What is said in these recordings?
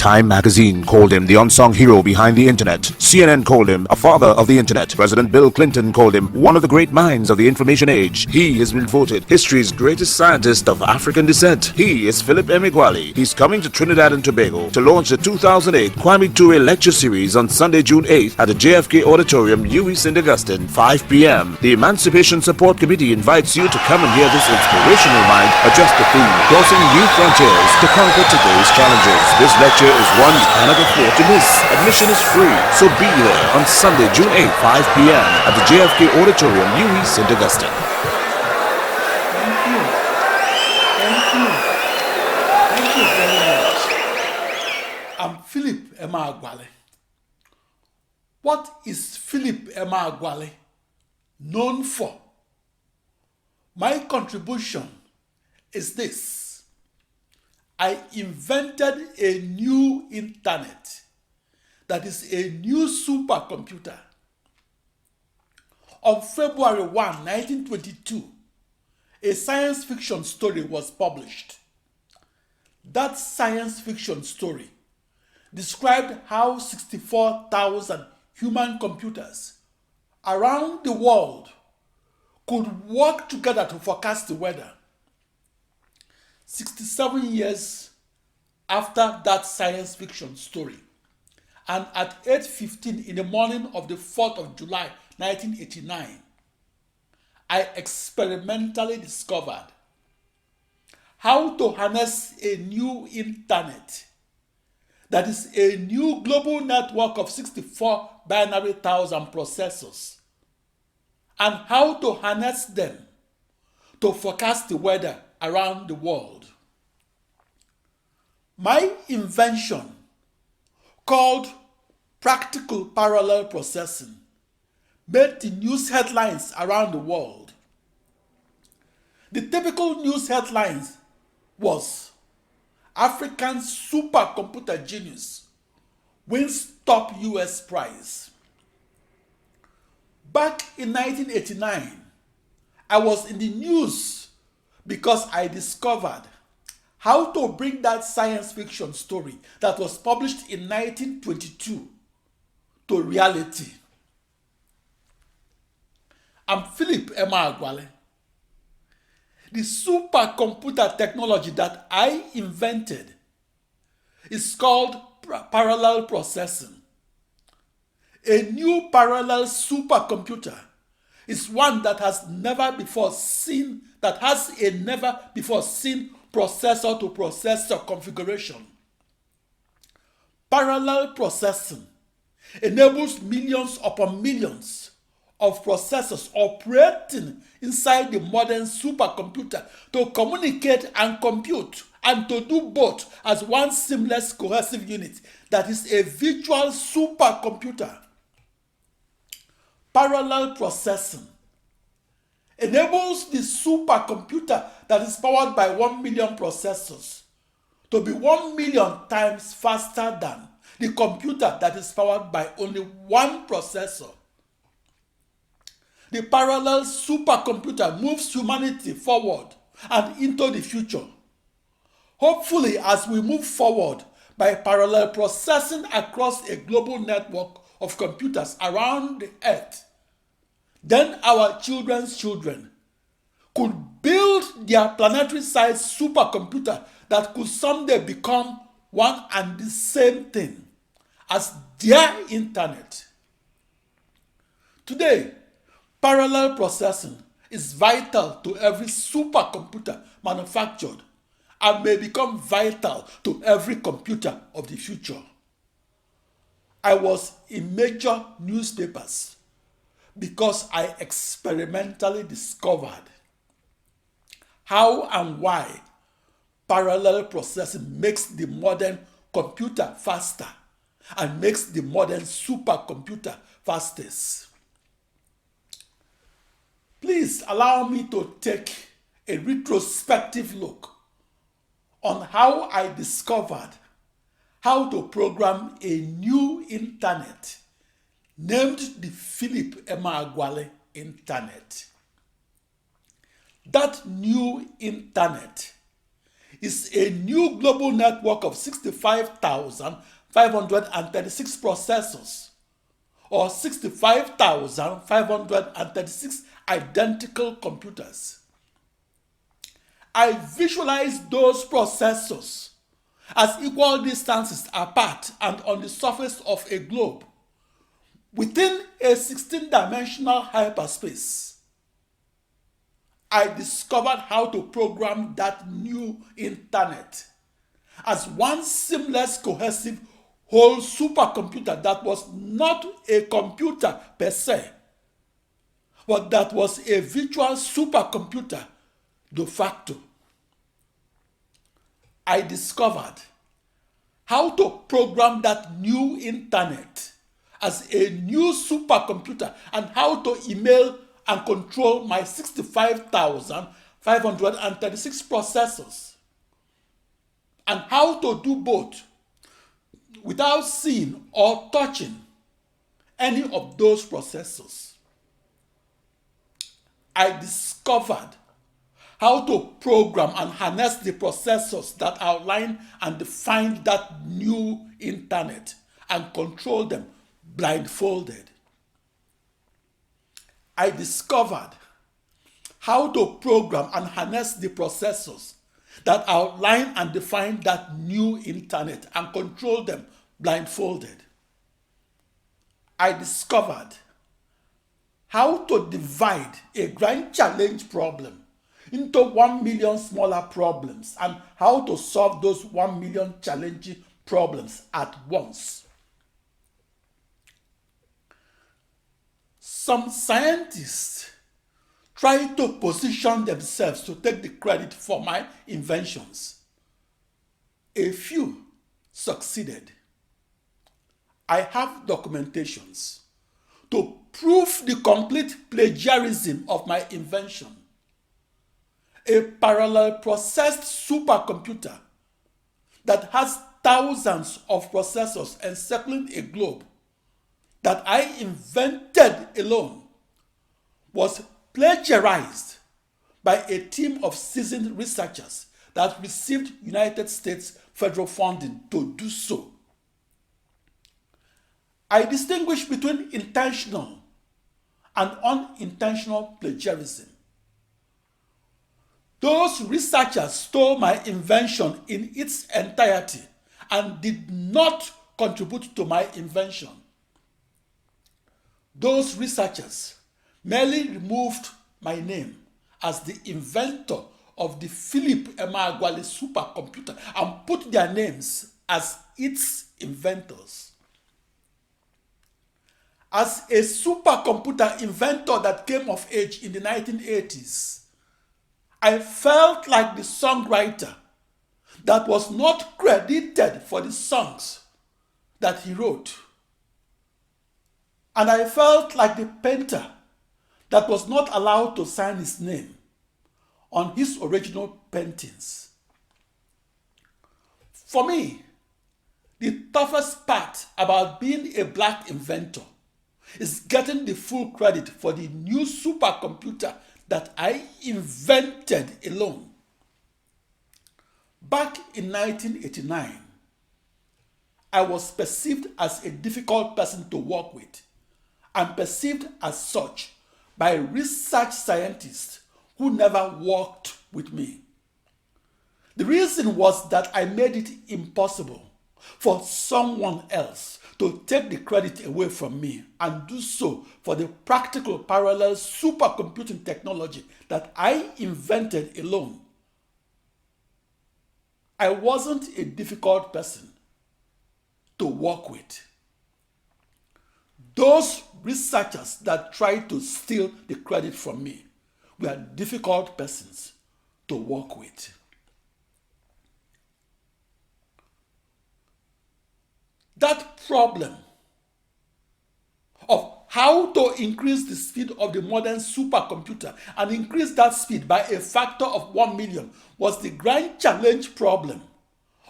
Time magazine called him the unsung hero behind the internet. CNN called him a father of the internet. President Bill Clinton called him one of the great minds of the information age. He has been voted history's greatest scientist of African descent. He is Philip Emeagwali. He's coming to Trinidad and Tobago to launch the 2008 Kwame Ture lecture series on Sunday, June 8th at the JFK Auditorium, UWI St. Augustine, 5 p.m. The Emancipation Support Committee invites you to come and hear this inspirational mind address the theme, crossing new frontiers to conquer today's challenges. This lecture is one you cannot afford to miss. Admission is free, so be there on Sunday, June 8th, 5 p.m. at the JFK Auditorium, UWI St. Augustine. Thank you very much. I'm Philip Emeagwali. What is Philip Emeagwali known for? My contribution is this. I invented a new internet, that is a new supercomputer. On February 1, 1922, a science fiction story was published. That science fiction story described how 64,000 human computers around the world could work together to forecast the weather. 67 years after that science fiction story, and at 8:15 in the morning of the 4th of July 1989, I experimentally discovered how to harness a new internet, that is a new global network of 64 binary thousand processors, and how to harness them to forecast the weather around the world. My invention, called practical parallel processing, made the news headlines around the world. The typical news headlines was African supercomputer genius wins top US prize. Back in 1989, I was in the news because I discovered how to bring that science fiction story that was published in 1922 to reality. I'm Philip Emeagwali. The supercomputer technology that I invented is called parallel processing. A new parallel supercomputer is one that has never before seen processor to processor configuration. Parallel processing enables millions upon millions of processors operating inside the modern supercomputer to communicate and compute, and to do both as one seamless cohesive unit, that is a virtual supercomputer. Parallel processing enables the supercomputer that is powered by 1 million processors to be 1 million times faster than the computer that is powered by only one processor. The parallel supercomputer moves humanity forward and into the future. Hopefully, as we move forward by parallel processing across a global network of computers around the earth, then our children's children could build their planetary-sized supercomputer that could someday become one and the same thing as their internet. Today, parallel processing is vital to every supercomputer manufactured and may become vital to every computer of the future. I was in major newspapers because I experimentally discovered how and why parallel processing makes the modern computer faster and makes the modern supercomputer fastest. Please allow me to take a retrospective look on how I discovered how to program a new internet named the Philip Emeagwali Internet. That new internet is a new global network of 65,536 processors, or 65,536 identical computers. I visualize those processors as equal distances apart and on the surface of a globe within a 16-dimensional hyperspace. I discovered how to program that new internet as one seamless, cohesive whole supercomputer that was not a computer per se, but that was a virtual supercomputer de facto. I discovered how to program that new internet as a new supercomputer and how to email and control my 65,536 processors, and how to do both without seeing or touching any of those processors. I discovered how to program and harness the processors that outline and define that new internet and control them blindfolded. I discovered how to program and harness the processors that outline and define that new internet and control them blindfolded. I discovered how to divide a grand challenge problem into 1 million smaller problems and how to solve those 1 million challenging problems at once. Some scientists try to position themselves to take the credit for my inventions. A few succeeded. I have documentations to prove the complete plagiarism of my invention. A parallel processed supercomputer that has thousands of processors encircling a globe that I invented alone was plagiarized by a team of seasoned researchers that received United States federal funding to do so. I distinguish between intentional and unintentional plagiarism. Those researchers stole my invention in its entirety and did not contribute to my invention. Those researchers merely removed my name as the inventor of the Philip Emeagwali supercomputer and put their names as its inventors. As a supercomputer inventor that came of age in the 1980s, I felt like the songwriter that was not credited for the songs that he wrote. And I felt like the painter that was not allowed to sign his name on his original paintings. For me, the toughest part about being a black inventor is getting the full credit for the new supercomputer that I invented alone. Back in 1989, I was perceived as a difficult person to work with and perceived as such by research scientists who never worked with me. The reason was that I made it impossible for someone else to take the credit away from me and do so for the practical parallel supercomputing technology that I invented alone. I wasn't a difficult person to work with. Those researchers that tried to steal the credit from me were difficult persons to work with. That problem of how to increase the speed of the modern supercomputer and increase that speed by a factor of 1 million was the grand challenge problem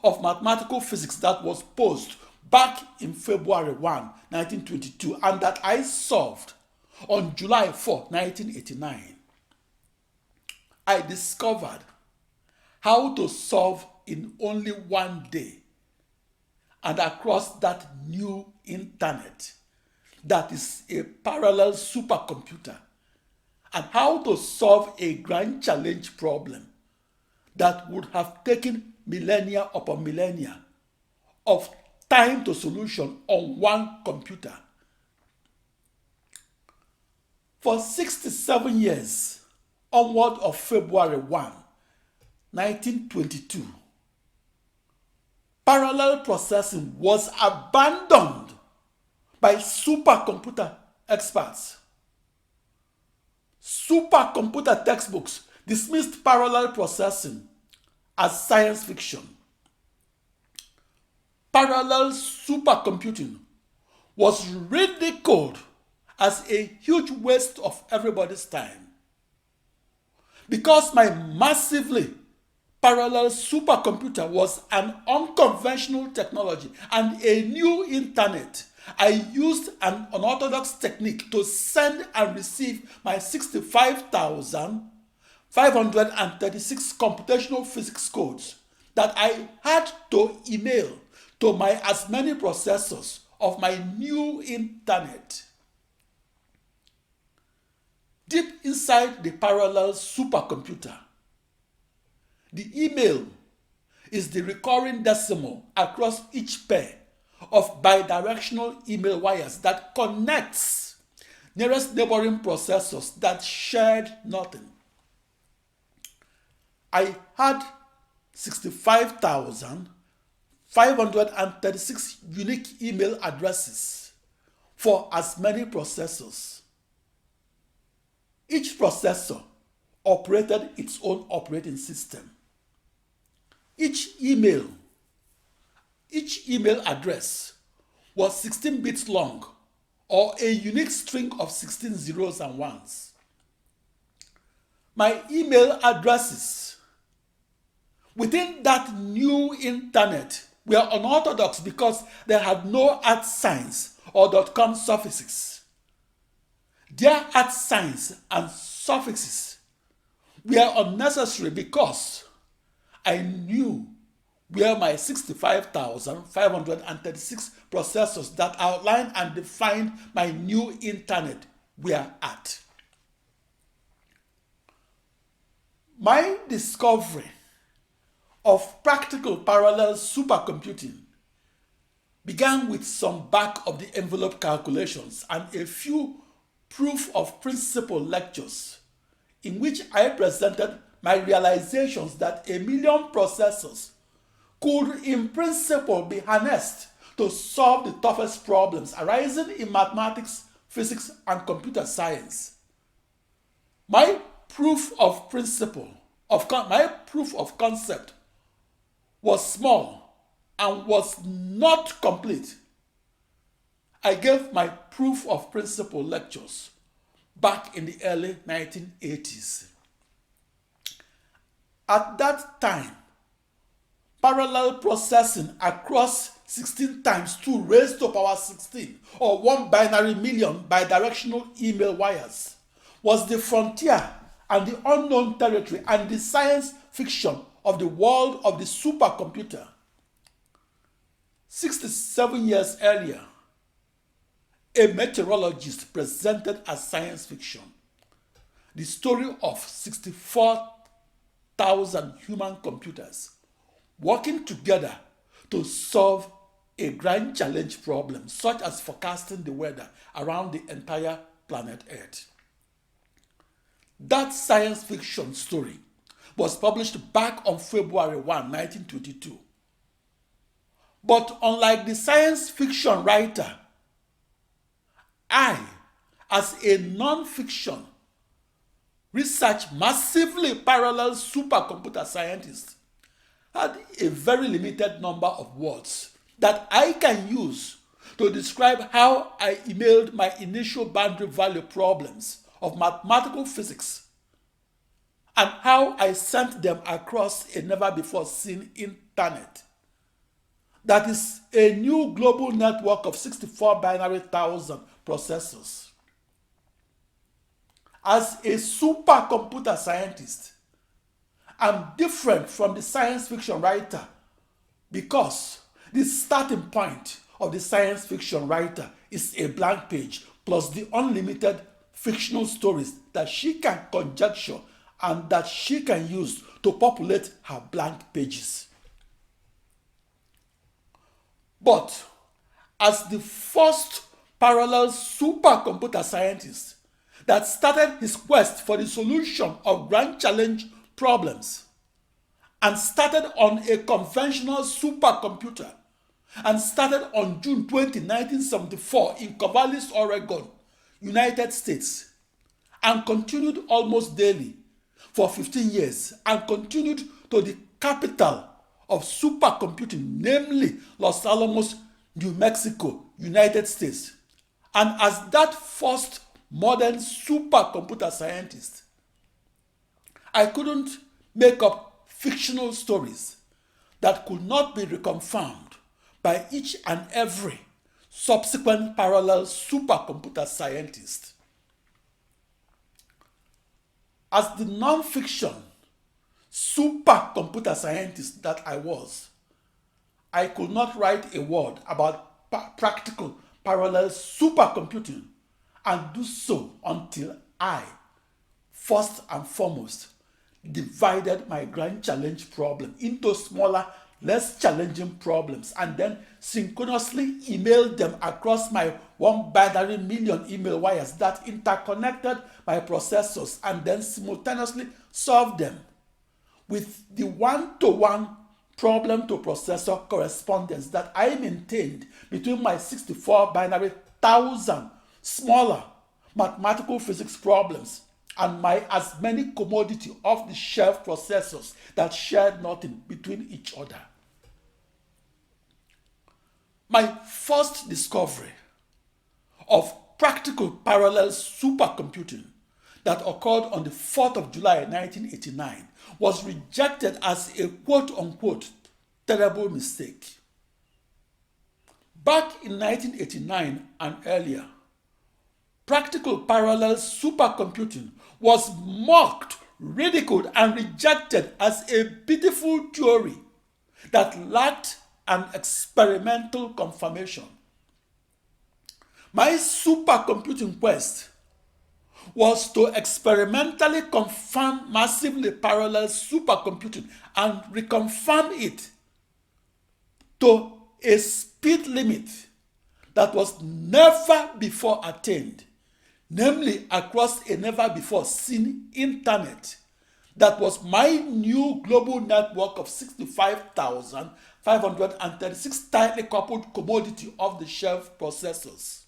of mathematical physics that was posed back in February 1, 1922, and that I solved on July 4, 1989. I discovered how to solve in only one day and across that new internet that is a parallel supercomputer, and how to solve a grand challenge problem that would have taken millennia upon millennia of time to solution on one computer. For 67 years, onward of February 1, 1922, parallel processing was abandoned by supercomputer experts. Supercomputer textbooks dismissed parallel processing as science fiction. Parallel supercomputing was ridiculed as a huge waste of everybody's time. Because my massively parallel supercomputer was an unconventional technology and a new internet, I used an unorthodox technique to send and receive my 65,536 computational physics codes that I had to email to my as many processors of my new internet. Deep inside the parallel supercomputer, the email is the recurring decimal across each pair of bidirectional email wires that connects nearest neighboring processors that shared nothing. I had 65,536 unique email addresses for as many processors. Each processor operated its own operating system. Each email address was 16 bits long, or a unique string of 16 zeros and ones. My email addresses within that new internet were unorthodox because they had no @signs or .com suffixes. Their @signs and suffixes were unnecessary because I knew where my 65,536 processors that outlined and defined my new internet were at. My discovery of practical parallel supercomputing began with some back-of-the-envelope calculations and a few proof of principle lectures in which I presented my realizations that 1,000,000 processors could in principle be harnessed to solve the toughest problems arising in mathematics, physics, and computer science. My proof of concept was small and was not complete. I gave my proof of principle lectures back in the early 1980s. At that time, parallel processing across 16 times 2 raised to power 16, or 1 binary million bidirectional email wires, was the frontier and the unknown territory and the science fiction of the world of the supercomputer. 67 years earlier, a meteorologist presented as science fiction the story of 64,000 human computers working together to solve a grand challenge problem such as forecasting the weather around the entire planet Earth. That science fiction story was published back on February 1, 1922. But unlike the science fiction writer, I, as a non-fiction, research massively parallel supercomputer scientist, had a very limited number of words that I can use to describe how I emailed my initial boundary value problems of mathematical physics and how I sent them across a never-before-seen internet. That is a new global network of 64 binary thousand processors. As a supercomputer scientist, I'm different from the science fiction writer because the starting point of the science fiction writer is a blank page plus the unlimited fictional stories that she can conjecture and that she can use to populate her blank pages. But as the first parallel supercomputer scientist that started his quest for the solution of grand challenge problems and started on a conventional supercomputer and started on June 20, 1974 in Corvallis, Oregon, United States, and continued almost daily for 15 years and continued to the capital of supercomputing, namely Los Alamos, New Mexico, United States. And as that first modern supercomputer scientist, I couldn't make up fictional stories that could not be reconfirmed by each and every subsequent parallel supercomputer scientist. As the non-fiction supercomputer scientist that I was, I could not write a word about practical parallel supercomputing and do so until I, first and foremost, divided my grand challenge problem into smaller, less challenging problems and then synchronously emailed them across my 1 binary million email wires that interconnected my processors and then simultaneously solved them with the one-to-one problem-to-processor correspondence that I maintained between my 64 binary 1,000 smaller mathematical physics problems and my as many commodity off-the-shelf processors that shared nothing between each other. My first discovery of practical parallel supercomputing that occurred on the 4th of July 1989 was rejected as a quote-unquote terrible mistake. Back in 1989 and earlier, practical parallel supercomputing was mocked, ridiculed, and rejected as a beautiful theory that lacked an experimental confirmation. My supercomputing quest was to experimentally confirm massively parallel supercomputing and reconfirm it to a speed limit that was never before attained, namely across a never before seen internet that was my new global network of 65,536 tightly coupled commodity off-the-shelf processors.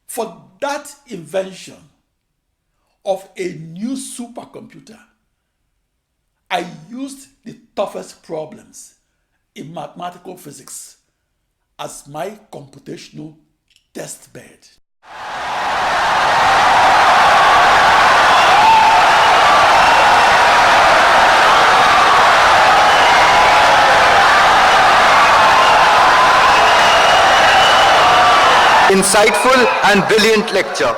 For that invention of a new supercomputer, I used the toughest problems in mathematical physics as my computational test bed. Insightful and brilliant lecture.